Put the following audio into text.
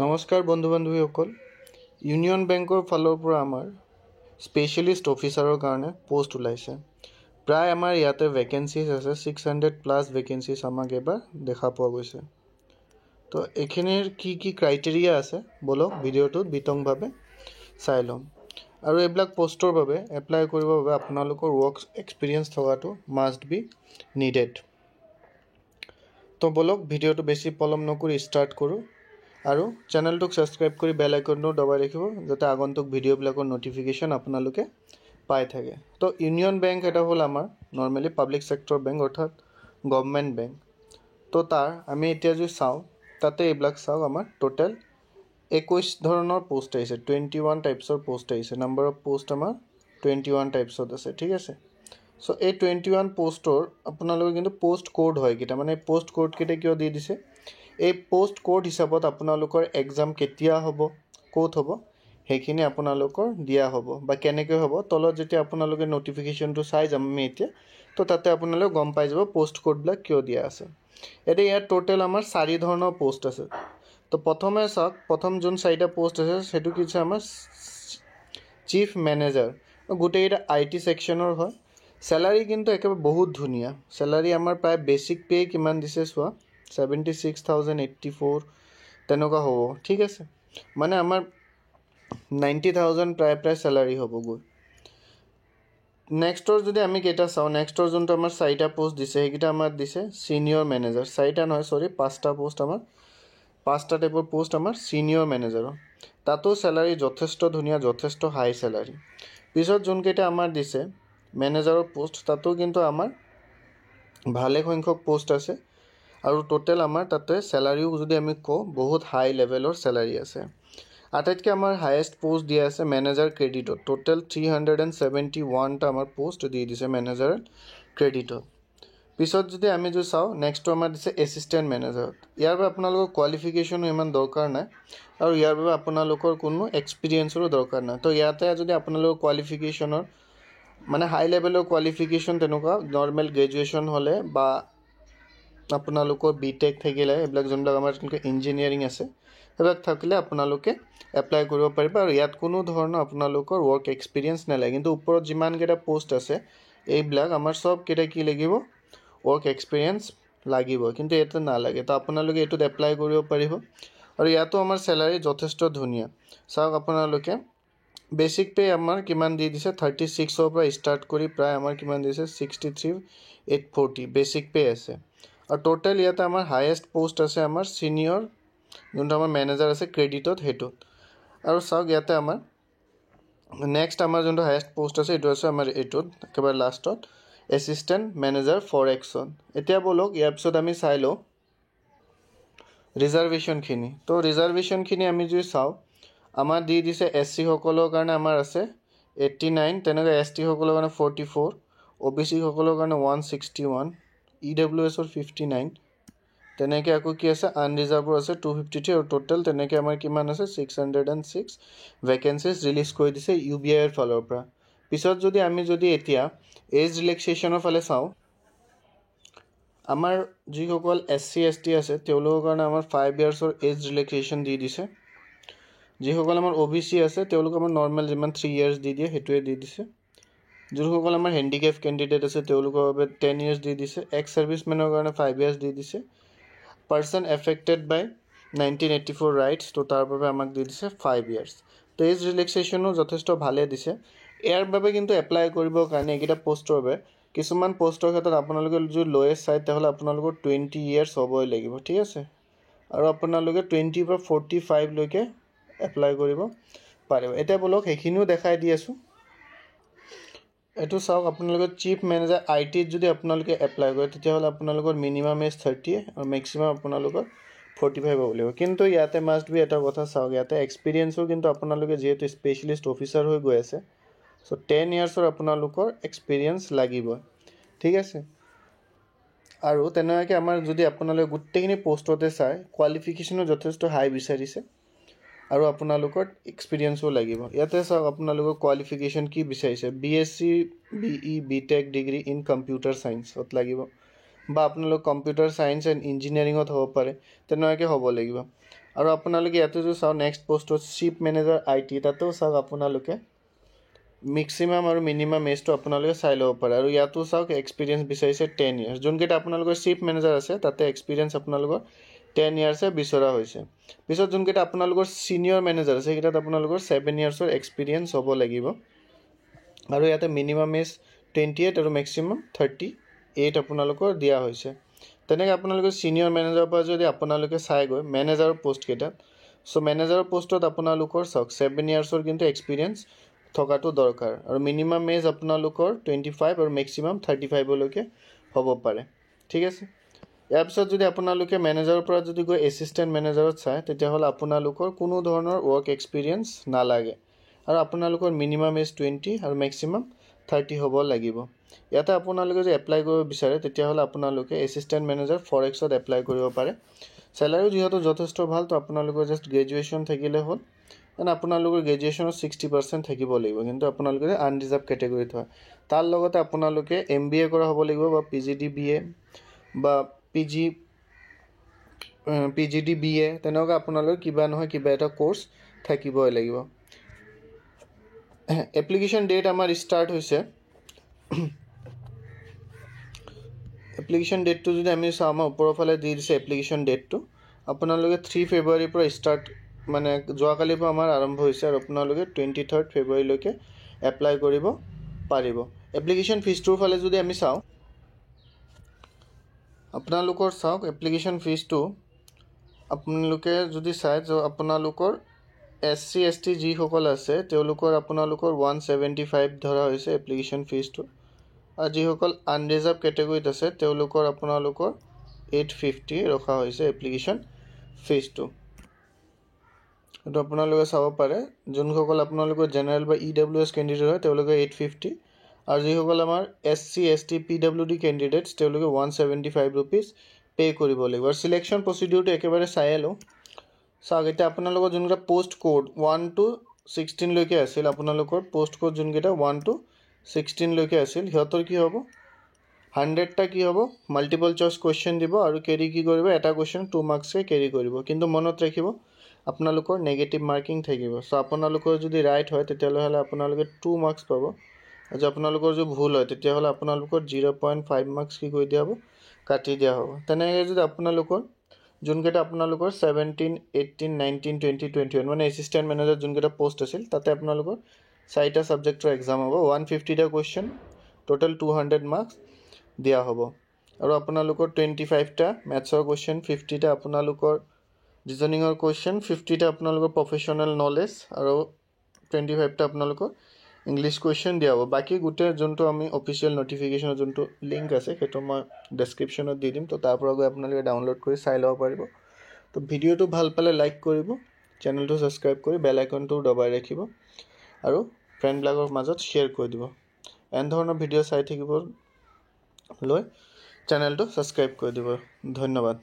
নমস্কাৰ বন্ধু বান্ধৱীসকল। ইউনিয়ন বেংকৰ ফালৰ পৰা আমাৰ স্পেচিয়েলিষ্ট অফিচাৰৰ কাৰণে পোষ্ট ওলাইছে। প্ৰায় আমাৰ ইয়াতে ভেকেঞ্চিজ আছে, 600+ ভেকেঞ্চিজ আমাক এবাৰ দেখা পোৱা গৈছে। তো এইখিনিৰ কি ক্ৰাইটেৰিয়া আছে বলক ভিডিঅ'টোত বিতংভাৱে চাই ল'ম। আৰু এইবিলাক পোষ্টৰ বাবে এপ্লাই কৰিবৰ বাবে আপোনালোকৰ ৱৰ্ক এক্সপিৰিয়েঞ্চ থকাটো মাষ্ট বি নিডেড। তো বলক ভিডিঅ'টো বেছি পলম নকৰি ষ্টাৰ্ট কৰোঁ আৰু চেনেলটোক সাবস্ক্ৰাইব কৰি বেল আইকনটো দবাই ৰাখিব যাতে আগন্তুক ভিডিঅ'বিলাকৰ নটিফিকেশ্যন আপোনালোকে পাই থাকে। তো ইউনিয়ন বেংক এটা হ'ল আমাৰ নৰ্মেলি পাব্লিক ছেক্টৰ বেংক অৰ্থাৎ গভৰ্ণমেণ্ট বেংক। তো তাৰ আমি এতিয়া যদি চাওঁ তাতে এইবিলাক চাওক আমাৰ টোটেল 21 ধৰণৰ পোষ্ট আহিছে, 21 টাইপছৰ পোষ্ট আহিছে। নাম্বাৰ অফ পোষ্ট আমাৰ 21 টাইপছত আছে, ঠিক আছে। চ' এই 21 পোষ্টৰ আপোনালোকে কিন্তু পোষ্ট কোড হয় কেইটা, মানে পোষ্ট কোড কেইটা কিয় দি দিছে, এই পোষ্ট কোড হিচাপত আপোনালোকৰ এক্সাম কেতিয়া হ'ব, ক'ত হ'ব সেইখিনি আপোনালোকৰ দিয়া হ'ব বা কেনেকৈ হ'ব। তলত যেতিয়া আপোনালোকে নটিফিকেশ্যনটো চাই যাম আমি এতিয়া, তো তাতে আপোনালোকে গম পাই যাব পোষ্ট কোডবিলাক কিয় দিয়া আছে। এতিয়া ইয়াত টোটেল আমাৰ 4 ধৰণৰ পোষ্ট আছে। তো প্ৰথমে চাওক, প্ৰথম যোন 4টা পোষ্ট আছে সেইটো কি আছে আমাৰ চিফ মেনেজাৰ। গোটেইকেইটা IT ছেকশ্যনৰ হয়। চেলাৰী কিন্তু একেবাৰে বহুত ধুনীয়া চেলাৰী। আমাৰ প্ৰায় বেচিক পে কিমান দিছে চোৱা, 76,084 তেনেকুৱা হ'ব, ঠিক আছে। মানে আমাৰ 90,000 প্ৰায় চেলাৰী হ'বগৈ। নেক্সটৰ যদি আমি কেইটা চাওঁ, নেক্সটৰ যোনটো আমাৰ 4টা পোষ্ট দিছে সেইকেইটা আমাৰ দিছে ছিনিয়ৰ মেনেজাৰ। 4টা নহয়, 5টা পোষ্ট আমাৰ, 5টা টাইপৰ পোষ্ট আমাৰ ছিনিয়ৰ মেনেজাৰৰ। তাতো চেলাৰী যথেষ্ট ধুনীয়া, যথেষ্ট হাই চেলাৰী। পিছত যোনকেইটা আমাৰ দিছে মেনেজাৰৰ পোষ্ট, তাতো কিন্তু আমাৰ ভালে সংখ্যক পোষ্ট আছে আৰু টোটেল আমাৰ তাতে চেলাৰীও যদি আমি কওঁ বহুত হাই লেভেলৰ চেলাৰী আছে। আটাইতকৈ আমাৰ হায়েষ্ট পোষ্ট দিয়া আছে মেনেজাৰ ক্ৰেডিটত। টোটেল 371টা আমাৰ পোষ্ট দি দিছে মেনেজাৰ ক্ৰেডিটত। পিছত যদি আমি চাওঁ নেক্সটটো আমাৰ দিছে এছিষ্টেণ্ট মেনেজাৰত। ইয়াৰ বাবে আপোনালোকৰ কোৱালিফিকেশ্যনো ইমান দৰকাৰ নাই আৰু ইয়াৰ বাবে আপোনালোকৰ কোনো এক্সপিৰিয়েঞ্চৰো দৰকাৰ নাই। তো ইয়াতে যদি আপোনালোকৰ কোৱালিফিকেশ্যনৰ মানে হাই লেভেলৰ কোৱালিফিকেশ্যন তেনেকুৱা নৰ্মেল গ্ৰেজুৱেশ্যন হ'লে বা আপোনালোকৰ BTech থাকিলে, এইবিলাক যোনবিলাক আমাৰ ইঞ্জিনিয়াৰিং আছে সেইবিলাক থাকিলে আপোনালোকে এপ্লাই কৰিব পাৰিব। আৰু ইয়াত কোনো ধৰণৰ আপোনালোকৰ ৱৰ্ক এক্সপিৰিয়েঞ্চ নালাগে। কিন্তু ওপৰত যিমানকেইটা পোষ্ট আছে এইবিলাক আমাৰ সবকেইটা কি লাগিব, ৱৰ্ক এক্সপিৰিয়েঞ্চ লাগিব, কিন্তু এইটো নালাগে। তো আপোনালোকে এইটোত এপ্লাই কৰিব পাৰিব। আৰু ইয়াতো আমাৰ চেলাৰী যথেষ্ট ধুনীয়া। চাওক আপোনালোকে বেচিক পে আমাৰ কিমান দি দিছে, 36ৰ পৰা ষ্টাৰ্ট কৰি প্ৰায় আমাৰ কিমান দিছে 63,840 বেচিক পে আছে। আৰু টোটেল ইয়াতে আমাৰ হায়েষ্ট পোষ্ট আছে আমাৰ ছিনিয়ৰ যোনটো আমাৰ মেনেজাৰ আছে ক্ৰেডিটত সেইটোত। আৰু চাওক ইয়াতে আমাৰ নেক্সট আমাৰ যোনটো হায়েষ্ট পোষ্ট আছে এইটো আছে আমাৰ এইটোত একেবাৰে লাষ্টত এছিষ্টেণ্ট মেনেজাৰ ফৰেক্সত। এতিয়া বলক ইয়াৰ পিছত আমি চাই লওঁ ৰিজাৰ্ভেশ্যনখিনি। তো ৰিজাৰ্ভেশ্যনখিনি আমি যদি চাওঁ আমাৰ দি দিছে SC সকলৰ কাৰণে আমাৰ আছে 89, তেনেকৈ ST সকলৰ কাৰণে 44, OBC সকলৰ কাৰণে 161, EWSৰ 59, তেনেকৈ আকৌ কি আছে আনৰিজাৰ্ভৰ আছে 253 আৰু টোটেল তেনেকৈ আমাৰ কিমান আছে 606 ভেকেঞ্চিজ ৰিলিজ কৰি দিছে UBIৰ ফালৰ পৰা। পিছত যদি আমি এতিয়া এজ ৰিলেক্সেশ্যনৰ ফালে চাওঁ, আমাৰ যিসকল SC ST আছে তেওঁলোকৰ কাৰণে আমাৰ 5 ইয়াৰ্ছৰ এজ ৰিলেক্সেশ্যন দি দিছে। যিসকল আমাৰ OBC আছে তেওঁলোকক আমাৰ নৰ্মেল যিমান 3 ইয়াৰ্ছ দি দিয়ে সেইটোৱে দি দিছে। যোনসকল আমাৰ হেণ্ডিকেপ কেণ্ডিডেট আছে তেওঁলোকৰ বাবে 10 ইয়াৰ্ছ দি দিছে। এক্স ছাৰ্ভিচমেনৰ কাৰণে 5 ইয়াৰ্ছ দি দিছে। পাৰ্চন এফেক্টেড বাই 1984 ৰাইটছ, তো তাৰ বাবে আমাক দি দিছে 5 ইয়াৰ্ছ। তো এজ ৰিলেক্সেশ্যনো যথেষ্ট ভালে দিছে। ইয়াৰ বাবে কিন্তু এপ্লাই কৰিবৰ কাৰণে এইকেইটা পোষ্টৰ বাবে কিছুমান পোষ্টৰ ক্ষেত্ৰত আপোনালোকে যদি লয়েষ্ট চাই তেতিয়াহ'লে আপোনালোকৰ 20 ইয়াৰ্ছ হ'বই লাগিব, ঠিক আছে। আৰু আপোনালোকে 20 পৰা 45 লৈকে এপ্লাই কৰিব পাৰিব। এতিয়া বলক সেইখিনিও দেখাই দি আছোঁ। এইটো চাওক আপোনালোকে চিফ মেনেজাৰ ITত যদি আপোনালোকে এপ্লাই কৰে তেতিয়াহ'লে আপোনালোকৰ মিনিমাম এজ 30 আৰু মেক্সিমাম আপোনালোকৰ 45 হ'ব লাগিব। কিন্তু ইয়াতে মাষ্ট বি এটা কথা চাওক, ইয়াতে এক্সপিৰিয়েঞ্চো কিন্তু আপোনালোকে যিহেতু স্পেচিয়েলিষ্ট অফিচাৰ হৈ গৈ আছে, চ' 10 ইয়াৰ্ছৰ আপোনালোকৰ এক্সপিৰিয়েঞ্চ লাগিবই, ঠিক আছে। আৰু তেনেকুৱাকৈ আমাৰ যদি আপোনালোকে গোটেইখিনি পোষ্টতে চাই কোৱালিফিকেশ্যনো যথেষ্ট হাই বিচাৰিছে আৰু আপোনালোকৰ এক্সপিৰিয়েঞ্চো লাগিব। ইয়াতে চাওক আপোনালোকৰ কোৱালিফিকেশ্যন কি বিচাৰিছে, BSc BE BTech degree in computer ছায়েন্সত লাগিব বা আপোনালোক কম্পিউটাৰ ছায়েন্স এণ্ড ইঞ্জিনিয়াৰিঙত হ'ব পাৰে, তেনেকুৱাকৈ হ'ব লাগিব। আৰু আপোনালোকে ইয়াতে যদি চাওঁ নেক্সট পোষ্টত শ্বিপ মেনেজাৰ IT তাতেও চাওক আপোনালোকে মেক্সিমাম আৰু মিনিমাম এজটো আপোনালোকে চাই ল'ব পাৰে আৰু ইয়াতো চাওক এক্সপিৰিয়েঞ্চ বিচাৰিছে 10 ইয়াৰ্ছ যোনকেইটা আপোনালোকৰ শ্বিপ মেনেজাৰ আছে তাতে এক্সপিৰিয়েঞ্চ আপোনালোকৰ 10 ইয়াৰ্ছে বিচৰা হৈছে পিছত যোনকেইটা আপোনালোকৰ ছিনিয়ৰ মেনেজাৰ আছে সেইকেইটাত আপোনালোকৰ 7 ইয়াৰ্ছৰ এক্সপিৰিয়েঞ্চ হ'ব লাগিব আৰু ইয়াতে মিনিমাম এজ 28 আৰু মেক্সিমাম 38 আপোনালোকৰ দিয়া হৈছে তেনেকৈ আপোনালোকৰ ছিনিয়ৰ মেনেজাৰৰ পৰা যদি আপোনালোকে চাই গৈ মেনেজাৰৰ পোষ্টকেইটাত চ' মেনেজাৰৰ পোষ্টত আপোনালোকৰ চাওক 7 ইয়াৰ্ছৰ কিন্তু এক্সপিৰিয়েঞ্চ থকাটো দৰকাৰ আৰু মিনিমাম এজ আপোনালোকৰ 25 আৰু মেক্সিমাম 35লৈকে হ'ব পাৰে ঠিক আছে ইয়াৰ পিছত যদি আপোনালোকে মেনেজাৰৰ পৰা যদি গৈ এছিষ্টেণ্ট মেনেজাৰত চায় তেতিয়াহ'লে আপোনালোকৰ কোনো ধৰণৰ ৱৰ্ক এক্সপিৰিয়েঞ্চ নালাগে আৰু আপোনালোকৰ মিনিমাম এজ 20 আৰু মেক্সিমাম 30 হ'ব লাগিব ইয়াতে আপোনালোকে যদি এপ্লাই কৰিব বিচাৰে তেতিয়াহ'লে আপোনালোকে এছিষ্টেণ্ট মেনেজাৰ ফৰেক্সত এপ্লাই কৰিব পাৰে চেলাৰিও যিহেতু যথেষ্ট ভাল তো আপোনালোকৰ জাষ্ট গ্ৰেজুৱেশ্যন থাকিলে হ'ল এণ্ড আপোনালোকৰ গ্ৰেজুৱেশ্যনৰ 60% থাকিব লাগিব কিন্তু আপোনালোকে আনৰিজাৰ্ভ কেটেগৰীত হয় তাৰ লগতে আপোনালোকে MBA কৰা হ'ব লাগিব বা PGDBA বা PGDBA তেনেকুৱা আপোনালোকৰ কিবা নহয় কিবা এটা কোৰ্চ থাকিবই লাগিব এপ্লিকেশ্যন ডেট আমাৰ ষ্টাৰ্ট হৈছে এপ্লিকেশ্যন ডেটটো যদি আমি চাওঁ আমাৰ ওপৰৰ ফালে দি দিছে এপ্লিকেশ্যন ডেটটো আপোনালোকে 3 ফেব্ৰুৱাৰীৰ পৰা ষ্টাৰ্ট মানে যোৱাকালিৰ পৰা আমাৰ আৰম্ভ হৈছে আৰু আপোনালোকে 23 ফেব্ৰুৱাৰীলৈকে এপ্লাই কৰিব পাৰিব এপ্লিকেশ্যন ফিজটোৰ ফালে যদি আমি চাওঁ আপোনালোকৰ চাওক এপ্লিকেশ্যন ফিজটো আপোনালোকে যদি চাই যে আপোনালোকৰ SC ST যিসকল আছে তেওঁলোকৰ আপোনালোকৰ 175 ধৰা হৈছে এপ্লিকেশ্যন ফিজটো আৰু যিসকল আনৰিজাৰ্ভ কেটেগৰীত আছে তেওঁলোকৰ আপোনালোকৰ 850 ৰখা হৈছে এপ্লিকেশ্যন ফিজটো এইটো আপোনালোকে চাব পাৰে যোনসকল আপোনালোকৰ জেনেৰেল বা EWS কেণ্ডিডেট হয় তেওঁলোকে 850 আৰু যিসকল আমাৰ SC ST PWD কেণ্ডিডেটছ তেওঁলোকে 175 ৰুপিজ পে' কৰিব লাগিব আৰু চিলেকশ্যন প্ৰচিডিউৰটো একেবাৰে চাই লওঁ চাওক এতিয়া আপোনালোকৰ যোনকেইটা পোষ্ট কোড 1 to 16 লৈকে আছিল আপোনালোকৰ পোষ্ট কোড যোনকেইটা 1 to 16 লৈকে আছিল সিহঁতৰ কি হ'ব 100টা কি হ'ব মাল্টিপল চইচ কুৱেশ্যন দিব আৰু কেৰি কি কৰিব এটা কুৱেশ্যন 2 মাৰ্কছকে কেৰি কৰিব কিন্তু মনত ৰাখিব আপোনালোকৰ নেগেটিভ মাৰ্কিং থাকিব চ' আপোনালোকৰ যদি ৰাইট হয় তেতিয়াহ'লে আপোনালোকে 2 মাৰ্কছ পাব আৰু আপোনালোকৰ যদি ভুল হয় তেতিয়াহ'লে আপোনালোকৰ 0.5 মাৰ্কছ কি কৰি দিয়া হ'ব কাটি দিয়া হ'ব তেনেকৈ যদি আপোনালোকৰ যোনকেইটা আপোনালোকৰ 17 18 19 20 21 মানে এছিষ্টেণ্ট মেনেজাৰ যোনকেইটা পোষ্ট আছিল তাতে আপোনালোকৰ 4টা ছাবজেক্টৰ এক্সাম হ'ব 150টা কুৱেশ্যন টোটেল 200 মাৰ্কছ দিয়া হ'ব আৰু আপোনালোকৰ 25টা মেথছৰ কুৱেশ্যন 50টা আপোনালোকৰ ৰিজনিঙৰ কুৱেশ্যন 50টা আপোনালোকৰ প্ৰফেশ্যনেল নলেজ আৰু 25টা আপোনালোকৰ ইংলিছ কুৱেশ্যন দিয়া হ'ব বাকী গোটেই যোনটো আমি অফিচিয়েল নটিফিকেশ্যনৰ যোনটো লিংক আছে সেইটো মই ডেছক্ৰিপশ্যনত দি দিম তো তাৰ পৰা গৈ আপোনালোকে ডাউনলোড কৰি চাই ল'ব পাৰিব তো ভিডিঅ'টো ভাল পালে লাইক কৰিব চেনেলটো ছাবস্ক্ৰাইব কৰি বেল আইকনটো দবাই ৰাখিব আৰু ফ্ৰেণ্ডবিলাকৰ মাজত শ্বেয়াৰ কৰি দিব এনেধৰণৰ ভিডিঅ' চাই থাকিবলৈ চেনেলটো ছাবস্ক্ৰাইব কৰি দিব ধন্যবাদ